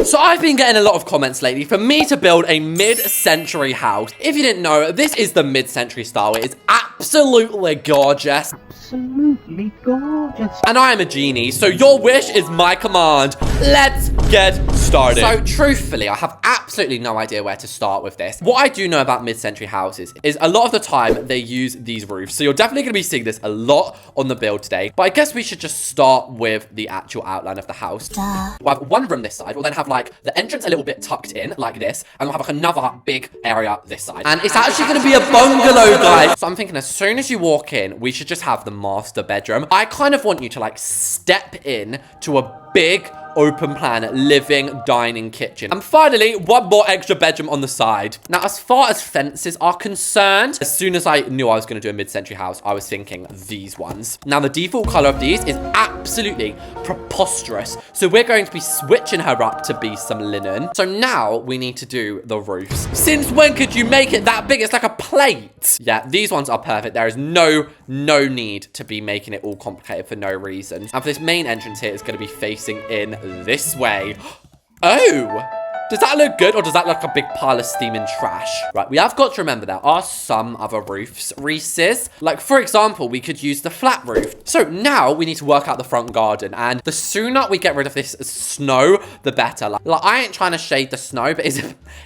So I've been getting a lot of comments lately for me to build a mid-century house. If you didn't know, this is the mid-century style. It is absolutely gorgeous. Absolutely gorgeous. And I am a genie, so your wish is my command. Let's get started. So truthfully, I have absolutely no idea where to start with this. What I do know about mid-century houses is a lot of the time they use these roofs. So you're definitely going to be seeing this a lot on the build today. But I guess we should just start with the actual outline of the house. We'll have one room this side. We'll then have like the entrance a little bit tucked in like this. And we'll have like another big area this side. And it's actually going to be a bungalow, guys. So I'm thinking as soon as you walk in, we should just have the master bedroom. I kind of want you to like step in to a big open plan living, dining, kitchen. And finally, one more extra bedroom on the side. Now, as far as fences are concerned, as soon as I knew I was going to do a mid-century house, I was thinking these ones. Now, the default color of these is absolutely preposterous. So we're going to be switching her up to be some linen. So now we need to do the roofs. Since when could you make it that big? It's like a plate. Yeah, these ones are perfect. There is no need to be making it all complicated for no reason. And for this main entrance here, it's going to be facing in this way. Oh, does that look good or does that look like a big pile of steaming trash? Right, we have got to remember there are some other roofs, Reese's. Like, for example, we could use the flat roof. So now we need to work out the front garden. And the sooner we get rid of this snow, the better. Like I ain't trying to shade the snow, but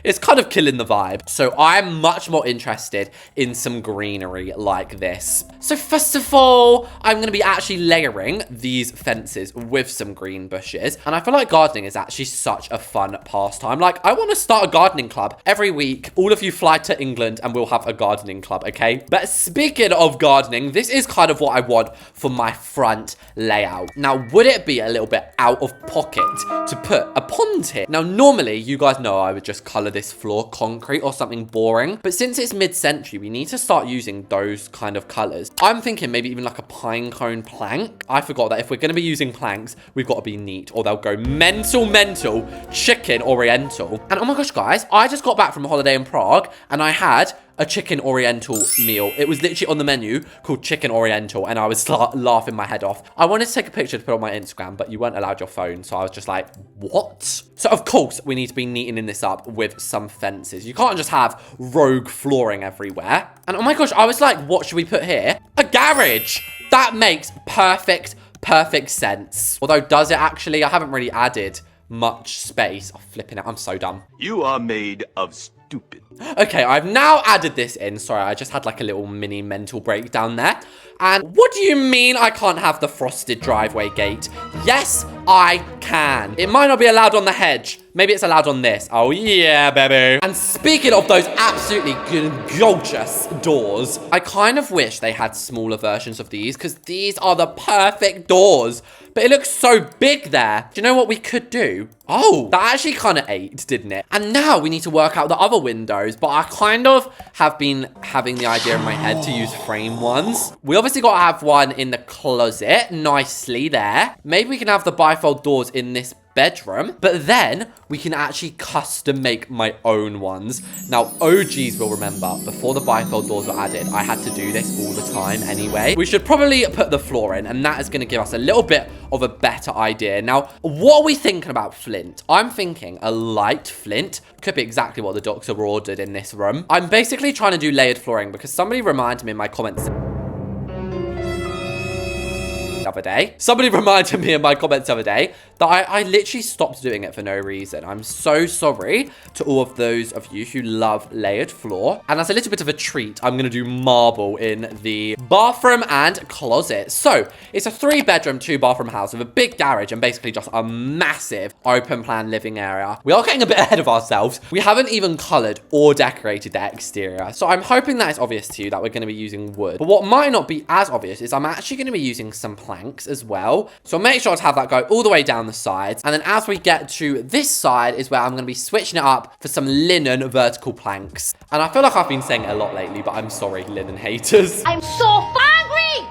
it's kind of killing the vibe. So I'm much more interested in some greenery like this. So first of all, I'm going to be actually layering these fences with some green bushes. And I feel like gardening is actually such a fun pastime. Like, I want to start a gardening club every week. All of you fly to England and we'll have a gardening club, okay? But speaking of gardening, this is kind of what I want for my front layout. Now, would it be a little bit out of pocket to put a pond here? Now, normally, you guys know I would just color this floor concrete or something boring. But since it's mid-century, we need to start using those kind of colors. I'm thinking maybe even like a pine cone plank. I forgot that if we're going to be using planks, we've got to be neat or they'll go mental, chicken oriental. And oh my gosh, guys, I just got back from a holiday in Prague and I had a chicken oriental meal. It was literally on the menu called chicken oriental and I was laughing my head off. I wanted to take a picture to put on my Instagram, but you weren't allowed your phone. So I was just like, what? So of course we need to be neatening this up with some fences. You can't just have rogue flooring everywhere. And oh my gosh, I was like, what should we put here? A garage. That makes perfect sense. Although does it actually? I haven't really added much space. Oh, flipping it. I'm so dumb. You are made of stupid. Okay, I've now added this in. Sorry, I just had like a little mini mental breakdown there. And what do you mean I can't have the frosted driveway gate? Yes, I can. It might not be allowed on the hedge. Maybe it's allowed on this. Oh yeah, baby. And speaking of those absolutely gorgeous doors, I kind of wish they had smaller versions of these because these are the perfect doors. But it looks so big there. Do you know what we could do? Oh, that actually kind of ate, didn't it? And now we need to work out the other windows. But I kind of have been having the idea in my head to use frame ones. We obviously got to have one in the closet. Nicely there. Maybe we can have the bifold doors in this bedroom, but then we can actually custom make my own ones. Now, OGs will remember, before the bifold doors were added, I had to do this all the time anyway. We should probably put the floor in, and that is going to give us a little bit of a better idea. Now, what are we thinking about flint? I'm thinking a light flint. Could be exactly what the doctor ordered in this room. I'm basically trying to do layered flooring because somebody reminded me in my comments other day. Somebody reminded me in my comments the other day that I literally stopped doing it for no reason. I'm so sorry to all of those of you who love layered floor. And as a little bit of a treat, I'm going to do marble in the bathroom and closet. So it's a 3-bedroom, 2-bathroom house with a big garage and basically just a massive open plan living area. We are getting a bit ahead of ourselves. We haven't even colored or decorated the exterior. So I'm hoping that it's obvious to you that we're going to be using wood. But what might not be as obvious is I'm actually going to be using some planks as well. So I'll make sure to have that go all the way down the sides. And then as we get to this side is where I'm going to be switching it up for some linen vertical planks. And I feel like I've been saying it a lot lately, but I'm sorry, linen haters. I'm so angry!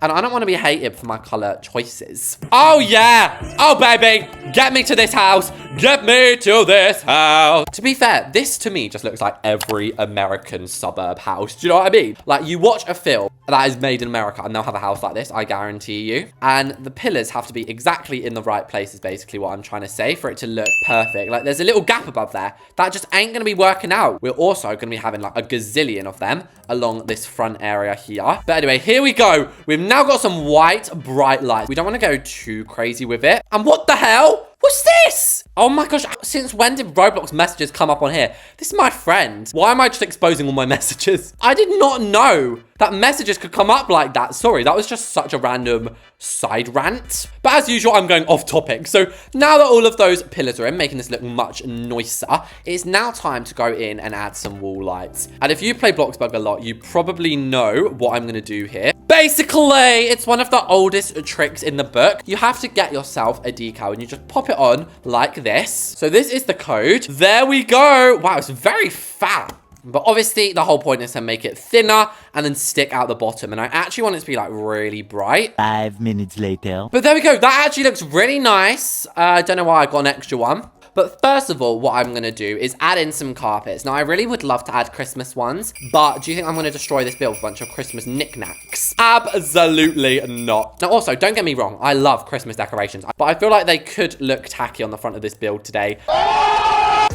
And I don't want to be hated for my color choices. Oh yeah. Oh baby, get me to this house. Get me to this house. To be fair, this to me just looks like every American suburb house. Do you know what I mean? Like, you watch a film that is made in America and they'll have a house like this, I guarantee you. And the pillars have to be exactly in the right places, basically what I'm trying to say, for it to look perfect. Like, there's a little gap above there. That just ain't gonna be working out. We're also gonna be having like a gazillion of them along this front area here. But anyway, here we go. We've now got some white, bright lights. We don't want to go too crazy with it. And what the hell? What's this? Oh my gosh, since when did Roblox messages come up on here? This is my friend. Why am I just exposing all my messages? I did not know that messages could come up like that. Sorry, that was just such a random side rant. But as usual, I'm going off topic. So now that all of those pillars are in, making this look much nicer, it's now time to go in and add some wall lights. And if you play BLOXBURG a lot, you probably know what I'm gonna do here. Basically, it's one of the oldest tricks in the book. You have to get yourself a decal and you just pop it on like this. So this is the code. There we go. Wow, it's very fat. But obviously, the whole point is to make it thinner and then stick out the bottom. And I actually want it to be, like, really bright. 5 minutes later. But there we go. That actually looks really nice. I don't know why I got an extra one. But first of all, what I'm going to do is add in some carpets. Now, I really would love to add Christmas ones. But do you think I'm going to destroy this build with a bunch of Christmas knickknacks? Absolutely not. Now, also, don't get me wrong. I love Christmas decorations. But I feel like they could look tacky on the front of this build today.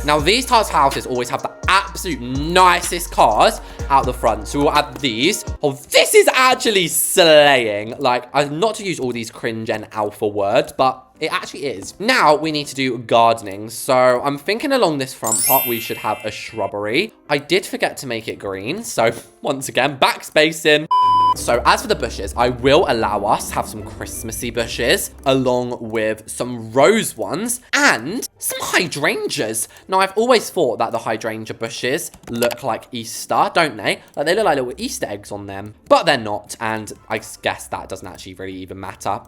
Now, these types of houses always have the absolute nicest cars out the front. So we'll add these. Oh, this is actually slaying. Like, not to use all these cringe and alpha words, but it actually is. Now we need to do gardening. So I'm thinking along this front part, we should have a shrubbery. I did forget to make it green. So once again, backspacing. So as for the bushes, I will allow us to have some Christmassy bushes along with some rose ones and some hydrangeas. Now, I've always thought that the hydrangea bushes look like Easter, don't they? Like, they look like little Easter eggs on them, but they're not. And I guess that doesn't actually really even matter.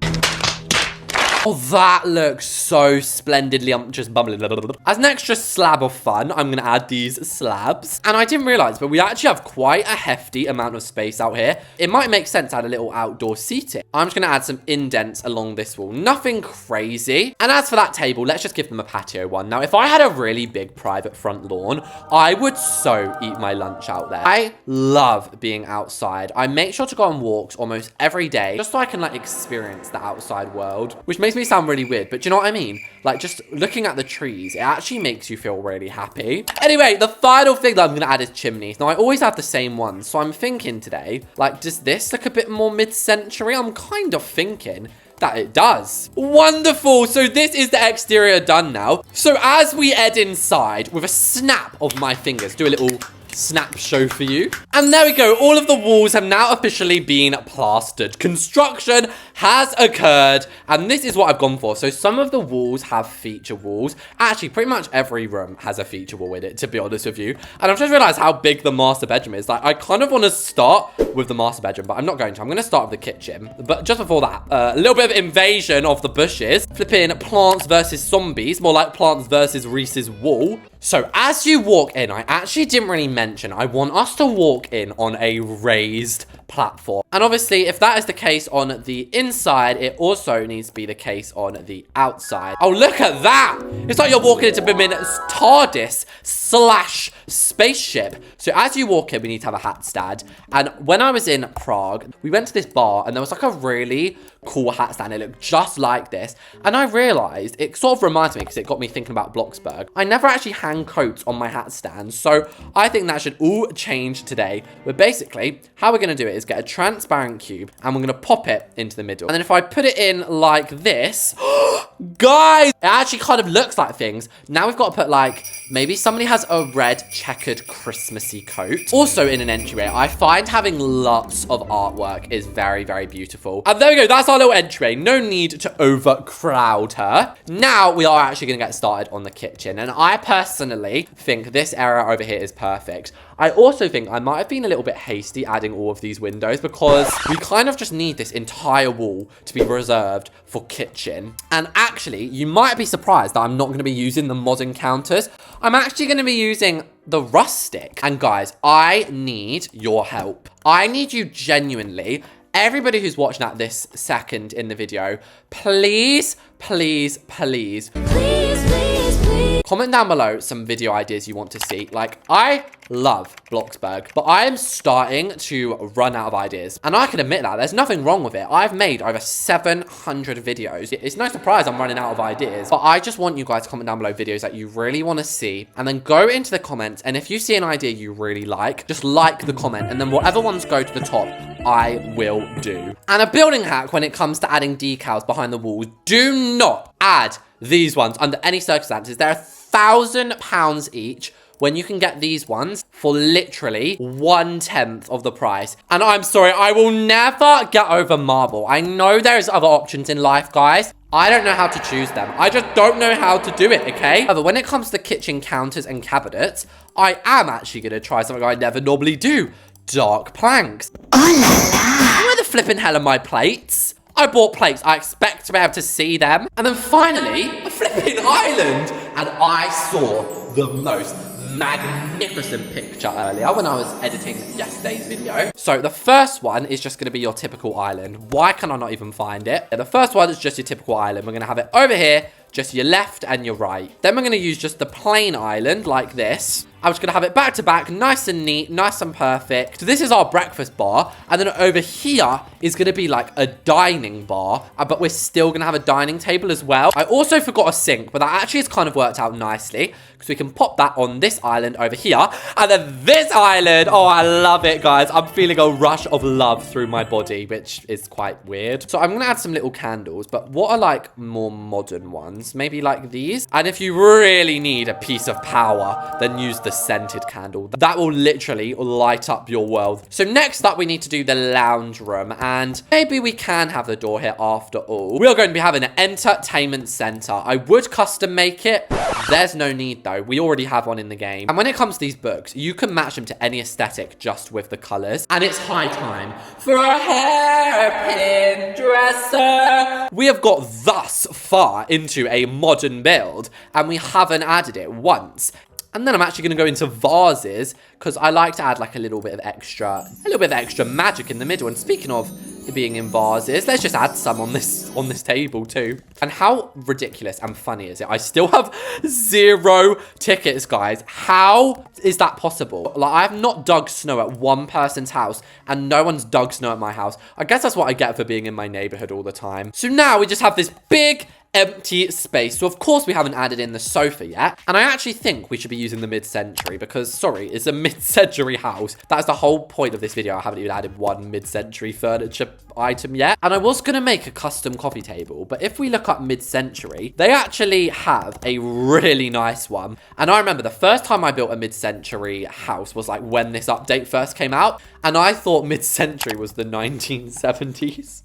Oh, that looks so splendidly just bubbling. As an extra slab of fun, I'm going to add these slabs. And I didn't realize, but we actually have quite a hefty amount of space out here. It might make sense to add a little outdoor seating. I'm just going to add some indents along this wall. Nothing crazy. And as for that table, let's just give them a patio one. Now, if I had a really big private front lawn, I would so eat my lunch out there. I love being outside. I make sure to go on walks almost every day, just so I can, like, experience the outside world, which makes me sound really weird, but do you know what I mean? Like, just looking at the trees, it actually makes you feel really happy. Anyway, the final thing that I'm gonna add is chimneys. Now, I always have the same ones, so I'm thinking today, like, does this look a bit more mid-century? I'm kind of thinking that it does. Wonderful. So this is the exterior done now. So as we head inside, with a snap of my fingers, do a little snap show for you. And there we go. All of the walls have now officially been plastered. Construction has occurred. And this is what I've gone for. So some of the walls have feature walls. Actually, pretty much every room has a feature wall in it, to be honest with you. And I've just realized how big the master bedroom is. Like, I kind of want to start with the master bedroom, but I'm not going to. I'm going to start with the kitchen. But just before that, a little bit of invasion of the bushes. Flipping Plants versus Zombies. More like Plants versus Reese's Wall. So as you walk in, I actually didn't really mention, I want us to walk in on a raised platform. And obviously, if that is the case on the inside, it also needs to be the case on the outside. Oh, look at that. It's like you're walking into Bimin's TARDIS / spaceship. So as you walk in, we need to have a hat stand. And when I was in Prague, we went to this bar and there was like a really cool hat stand. It looked just like this. And I realized it sort of reminds me, because it got me thinking about BLOXBURG. I never actually hang coats on my hat stand. So I think that should all change today. But basically, how we're going to do it is get a transparent cube and we're going to pop it into the middle. And then if I put it in like this, guys, it actually kind of looks like things. Now we've got to put like, maybe somebody has a red checkered Christmassy coat. Also in an entryway, I find having lots of artwork is very, very beautiful. And there we go. That's our little entryway. No need to overcrowd her. Now we are actually going to get started on the kitchen. And I personally think this area over here is perfect. I also think I might have been a little bit hasty adding all of these windows because we kind of just need this entire wall to be reserved for kitchen. And actually, you might be surprised that I'm not going to be using the modern counters. I'm actually going to be using the rustic. And guys, I need your help. I need you genuinely, everybody who's watching at this second in the video, please, please, please. Please, please, please. comment down below some video ideas you want to see. Like, I love BLOXBURG, but I am starting to run out of ideas. And I can admit that. There's nothing wrong with it. I've made over 700 videos. It's no surprise I'm running out of ideas, but I just want you guys to comment down below videos that you really want to see, and then go into the comments, and if you see an idea you really like, just like the comment, and then whatever ones go to the top, I will do. And a building hack when it comes to adding decals behind the walls, do not add these ones under any circumstances. They're £1,000 each, when you can get these ones for literally 1/10 of the price. And I'm sorry, I will never get over marble. I know there's other options in life, guys. I don't know how to choose them. I just don't know how to do it, okay? However, when it comes to kitchen counters and cabinets, I am actually gonna try something I never normally do. Dark planks. Oh la la. Where the flipping hell are my plates? I bought plates. I expect to be able to see them. And then finally, a flipping island. And I saw the most magnificent picture earlier when I was editing yesterday's video. So the first one is just going to be your typical island. Why can I not even find it? The first one is just your typical island. We're going to have it over here, just your left and your right. Then we're going to use just the plain island like this. I'm just going to have it back to back, nice and neat, nice and perfect. So this is our breakfast bar. And then over here is going to be like a dining bar, but we're still going to have a dining table as well. I also forgot a sink, but that actually has kind of worked out nicely because we can pop that on this island over here. And then this island, oh, I love it, guys. I'm feeling a rush of love through my body, which is quite weird. So I'm going to add some little candles, but what are like more modern ones? Maybe like these. And if you really need a piece of power, then use the scented candle. That will literally light up your world. So next up, we need to do the lounge room, and maybe we can have the door here after all. We are going to be having an entertainment center. I would custom make it. There's no need though. We already have one in the game. And when it comes to these books, you can match them to any aesthetic just with the colors. And it's high time for a hairpin dresser. We have got thus far into a modern build, and we haven't added it once. And then I'm actually going to go into vases because I like to add like a little bit of extra magic in the middle. And speaking of it being in vases, let's just add some on this table too. And how ridiculous and funny is it? I still have 0 tickets, guys. How is that possible? Like, I have not dug snow at one person's house and no one's dug snow at my house. I guess that's what I get for being in my neighborhood all the time. So now we just have this big empty space. So of course we haven't added in the sofa yet, and I actually think we should be using the mid-century because, sorry, it's a mid-century house. That's the whole point of this video. I haven't even added one mid-century furniture item yet, and I was gonna make a custom coffee table, but if we look up mid-century, they actually have a really nice one. And I remember the first time I built a mid-century house was like when this update first came out, and I thought mid-century was the 1970s.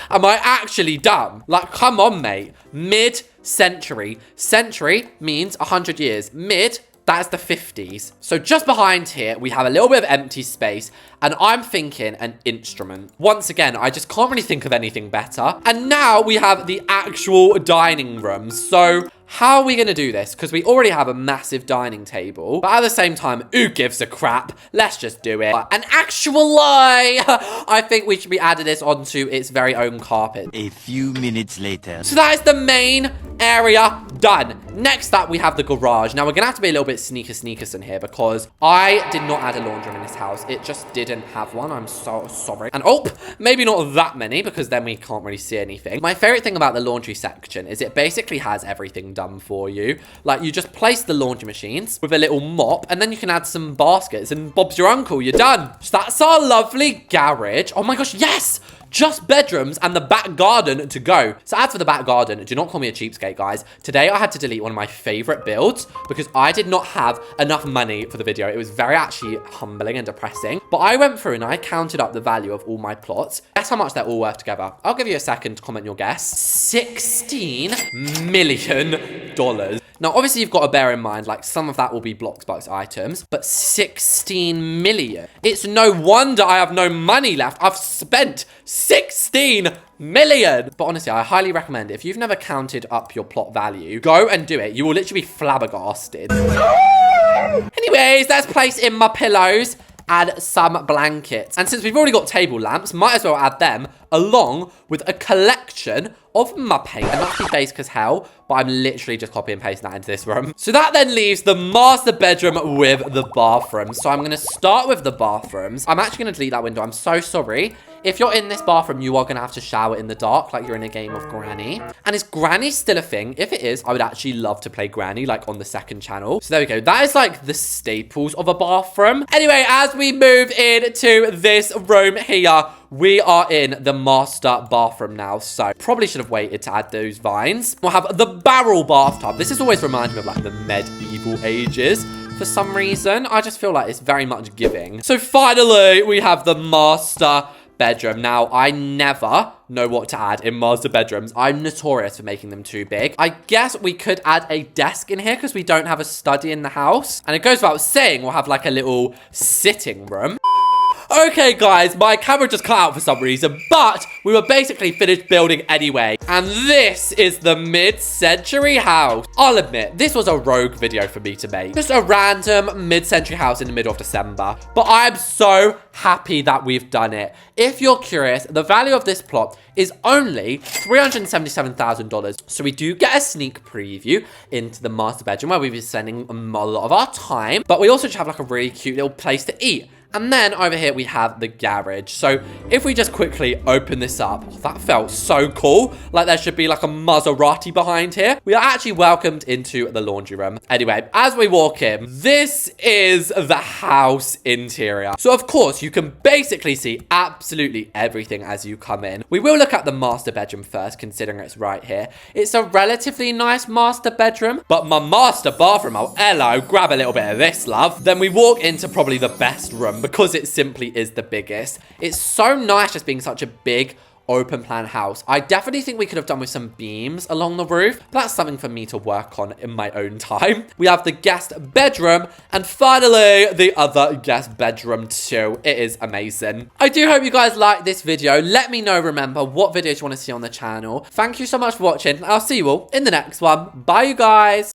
Am I actually dumb? Like, come on, mate. Mid-century. Century means 100 years. Mid, that's the 50s. So just behind here, we have a little bit of empty space, and I'm thinking an instrument. Once again, I just can't really think of anything better. And now we have the actual dining room. So how are we going to do this? Because we already have a massive dining table. But at the same time, who gives a crap? Let's just do it. An actual lie. I think we should be adding this onto its very own carpet. A few minutes later. So that is the main area done. Next up, we have the garage. Now, we're going to have to be a little bit sneakers in here because I did not add a laundry in this house. It just didn't have one. I'm so sorry. And oh, maybe not that many because then we can't really see anything. My favorite thing about the laundry section is it basically has everything done for you. Like, you just place the laundry machines with a little mop, and then you can add some baskets, and Bob's your uncle. You're done. So that's our lovely garage. Oh my gosh, yes! Just bedrooms and the back garden to go. So as for the back garden, do not call me a cheapskate, guys. Today I had to delete one of my favorite builds because I did not have enough money for the video. It was very actually humbling and depressing. But I went through and I counted up the value of all my plots. Guess how much they're all worth together. I'll give you a second to comment your guess. $16 million. Now, obviously, you've got to bear in mind, like, some of that will be BLOXBURG items, but 16 million. It's no wonder I have no money left. I've spent 16 million. But honestly, I highly recommend it. If you've never counted up your plot value, go and do it. You will literally be flabbergasted. Anyways, let's place in my pillows. add some blankets. And since we've already got table lamps, might as well add them along with a collection of mud paint. And that's be basic as hell, but I'm literally just copy and pasting that into this room. So that then leaves the master bedroom with the bathroom. So I'm going to start with the bathrooms. I'm actually going to delete that window. I'm so sorry. If you're in this bathroom, you are going to have to shower in the dark like you're in a game of Granny. And is Granny still a thing? If it is, I would actually love to play Granny like on the second channel. So there we go. That is like the staples of a bathroom. Anyway, as we move into this room here, we are in the master bathroom now. So probably should have waited to add those vines. We'll have the barrel bathtub. This has always reminded me of like the medieval ages. For some reason, I just feel like it's very much giving. So finally, we have the master bedroom. Now, I never know what to add in master bedrooms. I'm notorious for making them too big. I guess we could add a desk in here because we don't have a study in the house. And it goes without saying, we'll have like a little sitting room. Okay, guys, my camera just cut out for some reason, but we were basically finished building anyway. And this is the mid-century house. I'll admit, this was a rogue video for me to make. Just a random mid-century house in the middle of December. But I'm so happy that we've done it. If you're curious, the value of this plot is only $377,000. So we do get a sneak preview into the master bedroom where we've been spending a lot of our time. But we also just have like a really cute little place to eat. And then over here, we have the garage. So if we just quickly open this up, that felt so cool. Like there should be like a Maserati behind here. We are actually welcomed into the laundry room. Anyway, as we walk in, this is the house interior. So of course, you can basically see absolutely everything as you come in. We will look at the master bedroom first, considering it's right here. It's a relatively nice master bedroom, but my master bathroom, oh, hello, grab a little bit of this, love. Then we walk into probably the best room, because it simply is the biggest. It's so nice just being such a big open plan house. I definitely think we could have done with some beams along the roof, but that's something for me to work on in my own time. We have the guest bedroom, and finally the other guest bedroom too. It is amazing. I do hope you guys like this video. Let me know, remember, what videos you want to see on the channel. Thank you so much for watching. I'll see you all in the next one. Bye, you guys.